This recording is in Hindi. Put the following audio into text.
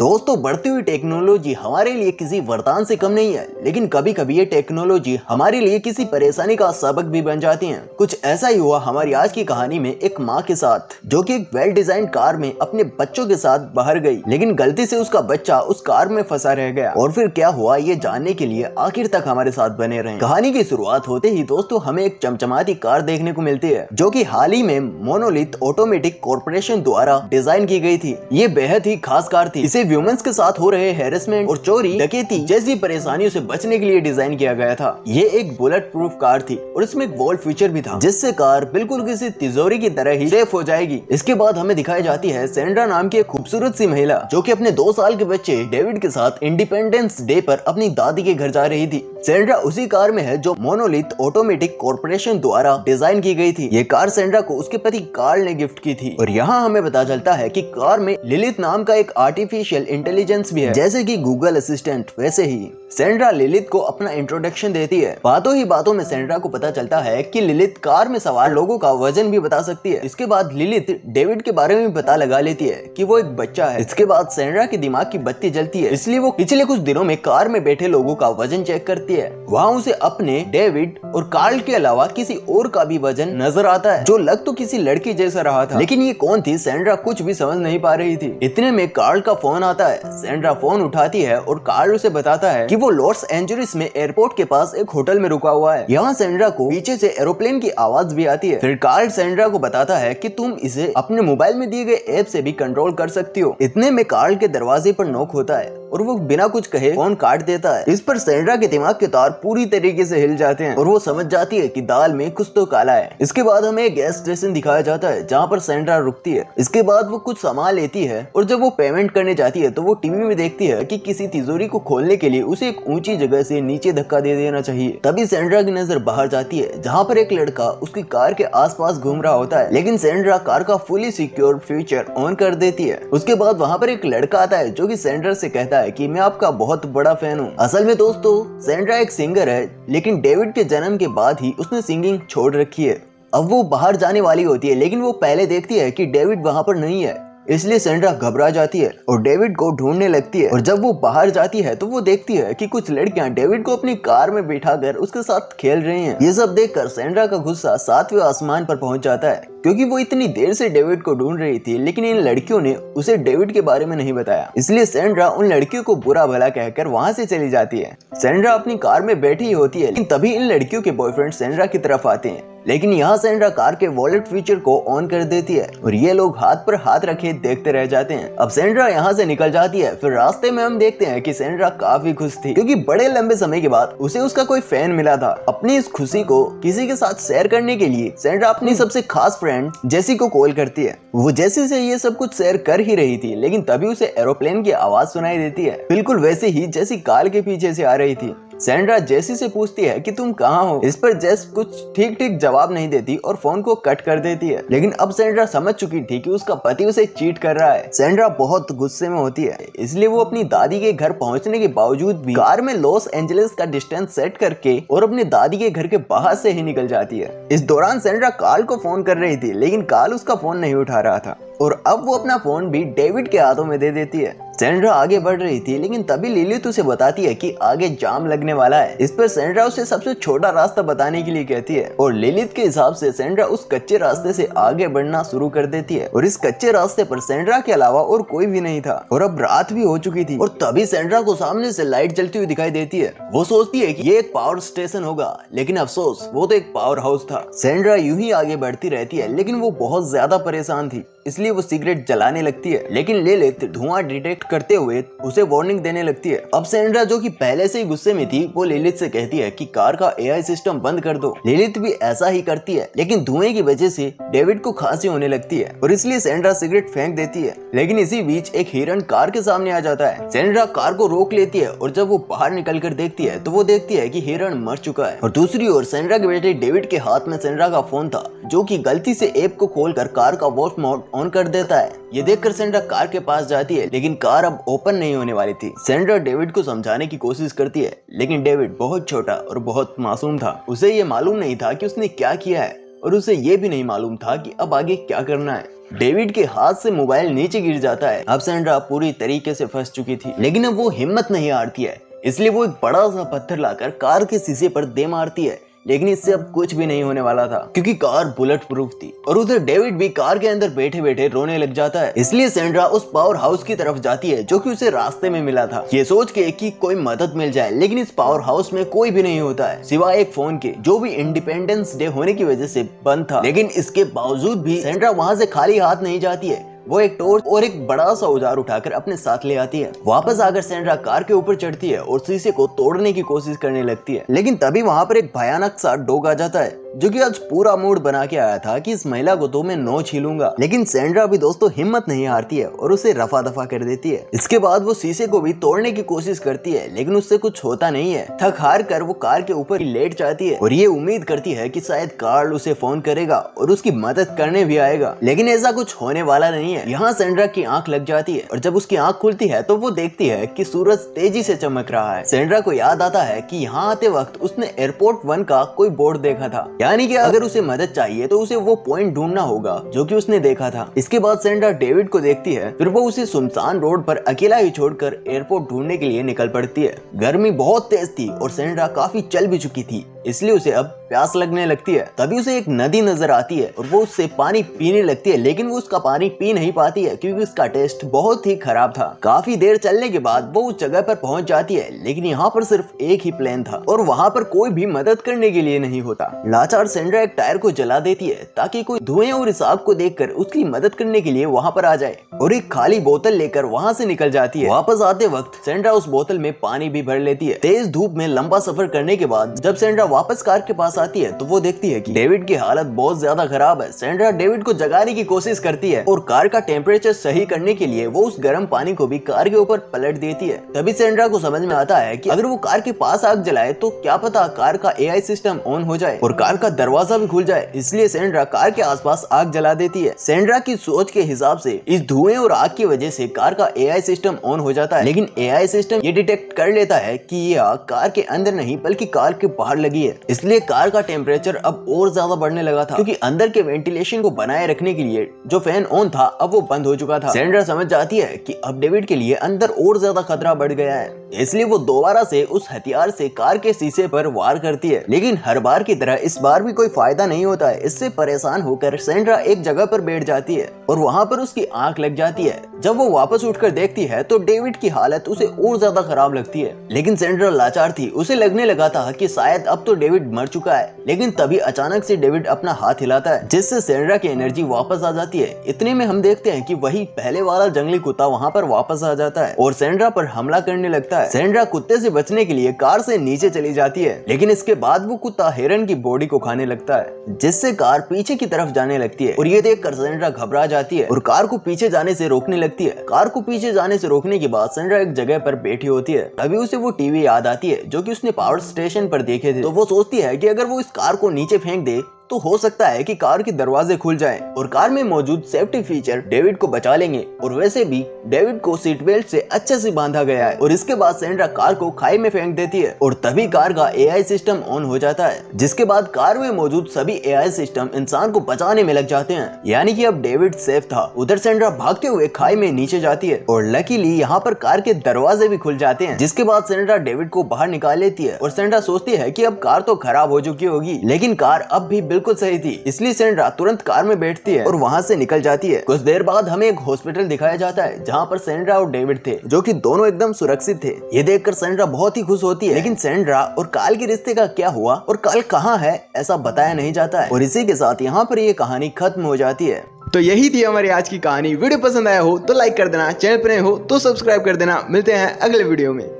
दोस्तों, बढ़ती हुई टेक्नोलॉजी हमारे लिए किसी वरदान से कम नहीं है, लेकिन कभी कभी ये टेक्नोलॉजी हमारे लिए किसी परेशानी का सबक भी बन जाती है। कुछ ऐसा ही हुआ हमारी आज की कहानी में एक माँ के साथ, जो कि एक वेल डिजाइन कार में अपने बच्चों के साथ बाहर गई, लेकिन गलती से उसका बच्चा उस कार में फंसा रह गया। और फिर क्या हुआ ये जानने के लिए आखिर तक हमारे साथ बने रहें। कहानी की शुरुआत होते ही दोस्तों हमें एक चमचमाती कार देखने को मिलती है, जो कि हाल ही में मोनोलिथ ऑटोमेटिक कॉर्पोरेशन द्वारा डिजाइन की गई थी। ये बेहद ही खास कार थी। इसे ह्यूमंस के साथ हो रहे हैरेसमेंट और चोरी डकैती जैसी परेशानियों से बचने के लिए डिजाइन किया गया था। ये एक बुलेट प्रूफ कार थी और इसमें एक वॉल्ट फीचर भी था, जिससे कार बिल्कुल किसी तिजोरी की तरह ही सेफ हो जाएगी। इसके बाद हमें दिखाई जाती है सेंड्रा नाम की एक खूबसूरत सी महिला, जो कि अपने 2 साल के बच्चे डेविड के साथ इंडिपेंडेंस डे पर अपनी दादी के घर जा रही थी। सेंड्रा उसी कार में है जो मोनोलिथ ऑटोमेटिक कॉर्पोरेशन द्वारा डिजाइन की गई थी। ये कार सेंड्रा को उसके पति कार्ल ने गिफ्ट की थी। और यहाँ हमें पता चलता है कि कार में लिलिथ नाम का एक आर्टिफिशियल इंटेलिजेंस भी है। जैसे कि गूगल असिस्टेंट, वैसे ही सेंड्रा लिलिथ को अपना इंट्रोडक्शन देती है। बातों ही बातों में सेंड्रा को पता चलता है कि लिलिथ कार में सवार लोगों का वजन भी बता सकती है। इसके बाद लिलिथ डेविड के बारे में पता लगा लेती है कि वो एक बच्चा है। इसके बाद सेंड्रा के दिमाग की बत्ती जलती है, इसलिए वो पिछले कुछ दिनों में कार में बैठे लोगों का वजन चेक करती है। वहाँ उसे अपने, डेविड और कार्ल के अलावा किसी और का भी वजन नजर आता है, जो लग तो किसी लड़की जैसा रहा था, लेकिन ये कौन थी सेंड्रा कुछ भी समझ नहीं पा रही थी। इतने में कार्ल का फोन आता है। सेंड्रा फोन उठाती है और कार्ल उसे बताता है कि वो लॉस एंजलिस में एयरपोर्ट के पास एक होटल में रुका हुआ है। यहाँ सेंड्रा को पीछे से एरोप्लेन की आवाज भी आती है। फिर कार्ल सेंड्रा को बताता है कि तुम इसे अपने मोबाइल में दिए गए ऐप से भी कंट्रोल कर सकती हो। इतने में कार्ल के दरवाजे पर नॉक होता है और वो बिना कुछ कहे फोन काट देता है। इस पर सेंड्रा के दिमाग के तार पूरी तरीके से हिल जाते हैं और वो समझ जाती है कि दाल में कुछ तो काला है। इसके बाद हमें एक गैस स्टेशन दिखाया जाता है, जहाँ पर सेंड्रा रुकती है। इसके बाद वो कुछ सामान लेती है और जब वो पेमेंट करने जाती है तो वो टीवी में देखती है कि किसी तिजोरी को खोलने के लिए उसे एक ऊंची जगह से नीचे धक्का दे देना चाहिए। तभी सेंड्रा की नजर बाहर जाती है, जहाँ पर एक लड़का उसकी कार के आसपास घूम रहा होता है, लेकिन सेंड्रा कार का फुली सिक्योर फीचर ऑन कर देती है। उसके बाद वहाँ पर एक लड़का आता है, जो कि सेंड्रा से कहता है कि मैं आपका बहुत बड़ा फैन हूँ। असल में दोस्तों सेंड्रा एक सिंगर है, लेकिन डेविड के जन्म के बाद ही उसने सिंगिंग छोड़ रखी है। अब वो बाहर जाने वाली होती है, लेकिन वो पहले देखती है कि डेविड वहाँ पर नहीं है, इसलिए सेंड्रा घबरा जाती है और डेविड को ढूंढने लगती है। और जब वो बाहर जाती है तो वो देखती है कि कुछ लड़कियां डेविड को अपनी कार में बिठाकर उसके साथ खेल रही हैं। ये सब देखकर सेंड्रा का गुस्सा 7वें आसमान पर पहुंच जाता है, क्योंकि वो इतनी देर से डेविड को ढूंढ रही थी, लेकिन इन लड़कियों ने उसे डेविड के बारे में नहीं बताया। इसलिए सेंड्रा उन लड़कियों को बुरा भला कहकर वहाँ से चली जाती है। सेंड्रा अपनी कार में बैठी ही होती है, लेकिन तभी इन लड़कियों के बॉयफ्रेंड सेंड्रा की तरफ आते हैं। लेकिन यहाँ सेंड्रा कार के वॉलेट फीचर को ऑन कर देती है और ये लोग हाथ पर हाथ रखे देखते रह जाते हैं। अब सेंड्रा यहाँ से निकल जाती है। फिर रास्ते में हम देखते हैं कि सेंड्रा काफी खुश थी, क्योंकि बड़े लंबे समय के बाद उसे उसका कोई फैन मिला था। अपनी इस खुशी को किसी के साथ शेयर करने के लिए सेंड्रा अपनी सबसे खास फ्रेंड जेसी को कॉल करती है। वो जेसी से ये सब कुछ शेयर कर ही रही थी, लेकिन तभी उसे एरोप्लेन की आवाज सुनाई देती है, बिल्कुल वैसे ही जैसी कार के पीछे से आ रही थी। सेंड्रा जेसी से पूछती है कि तुम कहाँ हो। इस पर जेस कुछ ठीक ठीक जवाब नहीं देती और फोन को कट कर देती है। लेकिन अब सेंड्रा समझ चुकी थी कि उसका पति उसे चीट कर रहा है। सेंड्रा बहुत गुस्से में होती है, इसलिए वो अपनी दादी के घर पहुंचने के बावजूद भी कार में लॉस एंजलिस का डिस्टेंस सेट करके और अपनी दादी के घर के बाहर से ही निकल जाती है। इस दौरान सेंड्रा कार्ल को फोन कर रही थी, लेकिन कार्ल उसका फोन नहीं उठा रहा था और अब वो अपना फोन भी डेविड के हाथों में दे देती है। सेंड्रा आगे बढ़ रही थी, लेकिन तभी लिलिथ उसे बताती है कि आगे जाम लगने वाला है। इस पर सेंड्रा उसे सबसे छोटा रास्ता बताने के लिए कहती है और लिलिथ के हिसाब से सेंड्रा उस कच्चे रास्ते से आगे बढ़ना शुरू कर देती है। और इस कच्चे रास्ते पर सेंड्रा के अलावा और कोई भी नहीं था और अब रात भी हो चुकी थी। और तभी सेंड्रा को सामने से लाइट जलती हुई दिखाई देती है। वो सोचती है कि ये एक पावर स्टेशन होगा, लेकिन अफसोस वो तो एक पावर हाउस था। सेंड्रा यूं ही आगे बढ़ती रहती है, लेकिन वो बहुत ज्यादा परेशान थी, इसलिए वो सिगरेट जलाने लगती है। लेकिन लिलिथ धुआं डिटेक्ट करते हुए उसे वार्निंग देने लगती है। अब सेंड्रा, जो कि पहले से ही गुस्से में थी, वो लिलिथ से कहती है कि कार का एआई सिस्टम बंद कर दो। लिलिथ भी ऐसा ही करती है, लेकिन धुएं की वजह से डेविड को खांसी होने लगती है और इसलिए सेंड्रा सिगरेट फेंक देती है। लेकिन इसी बीच एक हिरन कार के सामने आ जाता है। सेंड्रा कार को रोक लेती है और जब वो बाहर निकल कर देखती है तो वो देखती है कि हिरन मर चुका है। और दूसरी ओर सेंड्रा के बेटे डेविड के हाथ में सेंड्रा का फोन था, जो कि गलती से ऐप को खोलकर कार का वॉइस मोड ऑन कर देता है। ये देखकर सेंड्रा कार के पास जाती है, लेकिन कार अब ओपन नहीं होने वाली थी। सेंड्रा डेविड को समझाने की कोशिश करती है, लेकिन डेविड बहुत छोटा और बहुत मासूम था। उसे ये मालूम नहीं था कि उसने क्या किया है और उसे ये भी नहीं मालूम था कि अब आगे क्या करना है। डेविड के हाथ से मोबाइल नीचे गिर जाता है। अब सैंड्रा पूरी तरीके से फंस चुकी थी, लेकिन अब वो हिम्मत नहीं हारती है, इसलिए वो एक बड़ा सा पत्थर लाकर कार के शीशे पर दे मारती है। लेकिन इससे अब कुछ भी नहीं होने वाला था, क्योंकि कार बुलेट प्रूफ थी। और उधर डेविड भी कार के अंदर बैठे बैठे रोने लग जाता है। इसलिए सैंड्रा उस पावर हाउस की तरफ जाती है जो कि उसे रास्ते में मिला था, ये सोच के कि कोई मदद मिल जाए। लेकिन इस पावर हाउस में कोई भी नहीं होता है सिवाय एक फोन के, जो भी इंडिपेंडेंस डे होने की वजह से बंद था। लेकिन इसके बावजूद भी सैंड्रा वहाँ से खाली हाथ नहीं जाती है। वो एक टॉर्च और एक बड़ा सा औजार उठाकर अपने साथ ले आती है। वापस आकर सैंड्रा कार के ऊपर चढ़ती है और शीशे को तोड़ने की कोशिश करने लगती है। लेकिन तभी वहाँ पर एक भयानक सा डॉग आ जाता है, जो कि आज पूरा मूड बना के आया था कि इस महिला को तो मैं नोच ही लूंगा। लेकिन सैंड्रा भी दोस्तों हिम्मत नहीं हारती है और उसे रफा दफा कर देती है। इसके बाद वो शीशे को भी तोड़ने की कोशिश करती है, लेकिन उससे कुछ होता नहीं है। थक हार कर वो कार के ऊपर लेट जाती है और ये उम्मीद करती है कि शायद कार्ल उसे फोन करेगा और उसकी मदद करने भी आएगा। लेकिन ऐसा कुछ होने वाला नहीं है। यहाँ सैंड्रा की आंख लग जाती है और जब उसकी आंख खुलती है तो वो देखती है कि सूरज तेजी से चमक रहा है। सैंड्रा को याद आता है कि यहाँ आते वक्त उसने एयरपोर्ट 1 का कोई बोर्ड देखा था, यानी कि अगर उसे मदद चाहिए तो उसे वो पॉइंट ढूंढना होगा जो कि उसने देखा था। इसके बाद सैंड्रा डेविड को देखती है, फिर वो उसे सुनसान रोड पर अकेला ही छोड़कर एयरपोर्ट ढूंढने के लिए निकल पड़ती है। गर्मी बहुत तेज थी और सैंड्रा काफी चल भी चुकी थी, इसलिए उसे अब प्यास लगने लगती है। तभी उसे एक नदी नजर आती है और वो उससे पानी पीने लगती है, लेकिन वो उसका पानी पी नहीं पाती है क्योंकि उसका टेस्ट बहुत ही खराब था। काफी देर चलने के बाद वो उस जगह पर पहुंच जाती है, लेकिन यहाँ पर सिर्फ एक ही प्लेन था और वहाँ पर कोई भी मदद करने के लिए नहीं होता। लाचार सैंड्रा एक टायर को जला देती है ताकि कोई धुएं और इस आग को देखकर उसकी मदद करने के लिए वहाँ पर आ जाए, और एक खाली बोतल लेकर वहाँ से निकल जाती है। वापस आते वक्त सैंड्रा उस बोतल में पानी भी भर लेती है। तेज धूप में लंबा सफर करने के बाद जब सैंड्रा वापस कार के पास आती है तो वो देखती है कि डेविड की हालत बहुत ज्यादा खराब है। सैंड्रा डेविड को जगाने की कोशिश करती है और कार का टेम्परेचर सही करने के लिए वो उस गर्म पानी को भी कार के ऊपर पलट देती है। तभी सैंड्रा को समझ में आता है कि अगर वो कार के पास आग जलाए तो क्या पता कार का एआई सिस्टम ऑन हो जाए और कार का दरवाजा भी खुल जाए। इसलिए सैंड्रा कार के आसपास आग जला देती है। सैंड्रा की सोच के हिसाब से इस धुएं और आग की वजह से कार का एआई सिस्टम ऑन हो जाता है, लेकिन एआई सिस्टम ये डिटेक्ट कर लेता है कि ये आग कार के अंदर नहीं बल्कि कार के बाहर लगी है। इसलिए कार का टेम्परेचर अब और ज्यादा बढ़ने लगा था, क्योंकि अंदर के वेंटिलेशन को बनाए रखने के लिए जो फैन ऑन था अब वो बंद हो चुका था। सैंड्रा समझ जाती है कि अब डेविड के लिए अंदर और ज्यादा खतरा बढ़ गया है, इसलिए वो दोबारा से उस हथियार से कार के शीशे पर वार करती है। लेकिन हर बार की तरह इस बार भी कोई फायदा नहीं होता है। इससे परेशान होकर सैंड्रा एक जगह पर बैठ जाती है और वहाँ पर उसकी आंख लग जाती है। जब वो वापस उठकर देखती है तो डेविड की हालत उसे और ज्यादा खराब लगती है। लेकिन सैंड्रा लाचार थी, उसे लगने लगा था कि शायद अब तो डेविड मर चुका है। लेकिन तभी अचानक से डेविड अपना हाथ हिलाता है, जिससे सैंड्रा की एनर्जी वापस आ जाती है। इतने में हम देखते हैं कि वही पहले वाला जंगली कुत्ता वहाँ पर वापस आ जाता है और सैंड्रा पर हमला करने लगता है। सैंड्रा कुत्ते से बचने के लिए कार से नीचे चली जाती है, लेकिन इसके बाद वो कुत्ता हिरन की बॉडी को खाने लगता है, जिससे कार पीछे की तरफ जाने लगती है। और ये देखकर सैंड्रा घबरा जाती है और कार को पीछे जाने से रोकने लगती है। कार को पीछे जाने से रोकने के बाद सैंड्रा एक जगह पर बैठी होती है। अभी उसे वो टीवी याद आती है जो कि उसने पावर स्टेशन पर देखे थे। तो वो सोचती है कि अगर वो इस कार को नीचे फेंक दे तो हो सकता है कि कार के दरवाजे खुल जाएं और कार में मौजूद सेफ्टी फीचर डेविड को बचा लेंगे। और वैसे भी डेविड को सीट बेल्ट से अच्छे से बांधा गया है। और इसके बाद सैंड्रा कार को खाई में फेंक देती है और तभी कार का एआई सिस्टम ऑन हो जाता है, जिसके बाद कार में मौजूद सभी एआई सिस्टम इंसान को बचाने में लग जाते हैं, यानी कि अब डेविड सेफ था। उधर सैंड्रा भागते हुए खाई में नीचे जाती है और लकीली यहाँ पर कार के दरवाजे भी खुल जाते हैं, जिसके बाद सैंड्रा डेविड को बाहर निकाल लेती है। और सैंड्रा सोचती है कि अब कार तो खराब हो चुकी होगी, लेकिन कार अब भी बिल्कुल सही थी। इसलिए सैंड्रा तुरंत कार में बैठती है और वहाँ से निकल जाती है। कुछ देर बाद हमें एक हॉस्पिटल दिखाया जाता है जहाँ पर सैंड्रा और डेविड थे, जो कि दोनों एकदम सुरक्षित थे। ये देखकर सैंड्रा बहुत ही खुश होती है। लेकिन सैंड्रा और काल के रिश्ते का क्या हुआ और काल कहाँ है ऐसा बताया नहीं जाता है। और इसी के साथ यहाँ पर ये कहानी खत्म हो जाती है। तो यही थी हमारी आज की कहानी। वीडियो पसंद आया हो तो लाइक कर देना, चैनल पर नए हो तो सब्सक्राइब कर देना। मिलते हैं अगले वीडियो में।